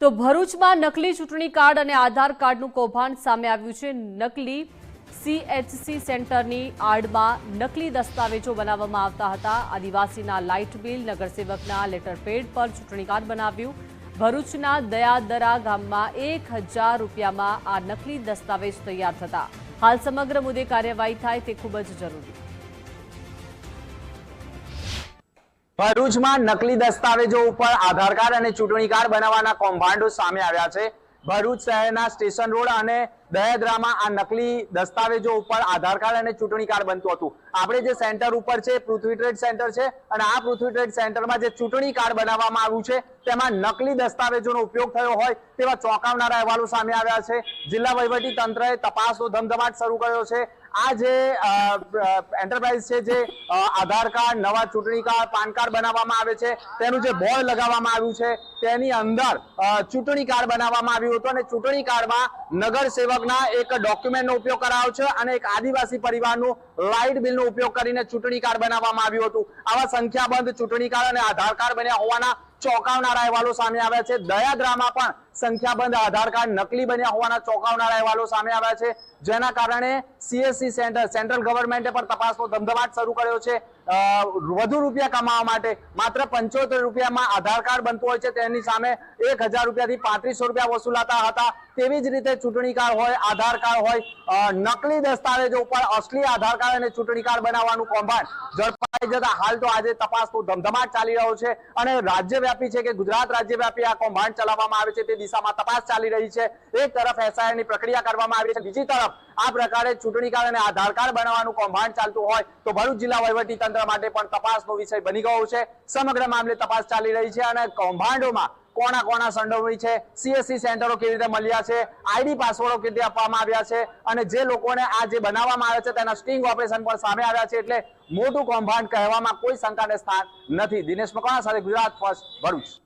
તો ભરૂચમાં નકલી ચૂંટણી કાર્ડ અને આધાર કાર્ડનું કૌભાંડ સામે આવ્યું છે। નકલી CHC સેન્ટરની આડમાં નકલી દસ્તાવેજો બનાવવામાં આવતા હતા। આદિવાસીના લાઇટ બિલ, નગરસેવકના લેટર પેડ પર ચૂંટણી કાર્ડ બનાવ્યું। ભરૂચના દયાદરા ગામમાં 1000 રૂપિયામાં આ નકલી દસ્તાવેજ તૈયાર થતા હાલ સમગ્ર મુદ્દે કાર્યવાહી થાય તે ખૂબ જ જરૂરી। ભરૂચમાં નકલી દસ્તાવેજો ઉપર આધાર કાર્ડ અને ચૂંટણી કાર્ડ બનાવવાના કૌભાંડો સામે આવ્યા છે। ભરૂચ શહેરના સ્ટેશન રોડ અને દયાદરામાં આ નકલી દસ્તાવેજો ઉપર આધાર કાર્ડ અને ચૂંટણી કાર્ડ બનતું હતું। આપણે જે સેન્ટર ઉપર છે પૃથ્વી ટ્રેડ સેન્ટર છે અને આ પૃથ્વી ટ્રેડ સેન્ટરમાં જે ચૂંટણી કાર્ડ બનાવવામાં આવ્યું છે તેમાં નકલી દસ્તાવેજોનો ઉપયોગ થયો હોય તેવા ચોંકાવનારા અહેવાલો સામે આવ્યા છે। જિલ્લા વહીવટી તંત્રએ તપાસનો ધમધમાટ શરૂ કર્યો છે। આ જે એન્ટરપ્રાઇઝ છે જે આધાર કાર્ડ, નવા ચૂંટણી કાર્ડ, પાન કાર્ડ બનાવવામાં આવે છે તેનું જે બોર્ડ લગાવવામાં આવ્યું છે તેની અંદર ચૂંટણી કાર્ડ બનાવવામાં આવ્યું હતું અને ચૂંટણી કાર્ડમાં નગર સેવકના એક ડોક્યુમેન્ટનો ઉપયોગ કરાયો છે અને એક આદિવાસી પરિવારનું લાઇટ બિલનો ઉપયોગ કરીને ચૂંટણી કાર્ડ બનાવવામાં આવ્યું હતું। આવા સંખ્યાબંધ ચૂંટણી કાર્ડ અને આધાર કાર્ડ બન્યા હોવાના ચોંકાવનારા અહેવાલો સામે આવ્યા છે। દયાદરામાં પણ સંખ્યાબંધ આધાર કાર્ડ નકલી બન્યા હોવાના ચોંકાવનારા અહેવાલો સામે આવ્યા છે, જેના કારણે CSC સેન્ટ્રલ ગવર્મેન્ટે પણ તપાસનો ધમધમાટ શરૂ કર્યો છે। વધુ રૂપિયા કમાવા માટે માત્ર 75 રૂપિયામાં આધાર કાર્ડ બનતું હોય છે, તેની સામે 1000 રૂપિયાથી 3500 રૂપિયા વસૂલાતા હતા। તેવી જ રીતે ચૂંટણી કાર્ડ હોય, આધાર કાર્ડ હોય, નકલી દસ્તાવેજો ઉપર અસલી આધાર કાર્ડ અને ચૂંટણી કાર્ડ બનાવવાનું કૌભાંડ ઝડપાઈ જતા હાલ તો આજે તપાસનો ધમધમાટ ચાલી રહ્યો છે અને રાજ્યવ્યાપી છે કે ગુજરાત રાજ્યવ્યાપી આ કૌભાંડ ચલાવવામાં આવે છે તે દિશામાં તપાસ ચાલી રહી છે। એક તરફ SIR ની પ્રક્રિયા કરવામાં આવી છે, બીજી તરફ આ પ્રકારે ચૂંટણી કાર્ડ અને આધાર કાર્ડ બનાવવાનું કૌભાંડ ચાલતું હોય તો ભરૂચ જિલ્લા વહીવટી તંત્ર માટે પણ તપાસનો વિષય બની ગયો છે। સમગ્ર મામલે તપાસ ચાલી રહી છે અને કૌભાંડોમાં કોના સંડોવણી છે, CSC સેન્ટરો કેવી રીતે મળ્યા છે, ID પાસવર્ડો કેવી રીતે આપવામાં આવ્યા છે અને જે લોકોને આ જે બનાવવામાં આવે છે તેના સ્ટિંગ ઓપરેશન પણ સામે આવ્યા છે, એટલે મોટું કૌભાંડ કહેવામાં કોઈ શંકાને સ્થાન નથી। દિનેશ મકવાણા સાથે ગુજરાત ફર્સ્ટ, ભરૂચ।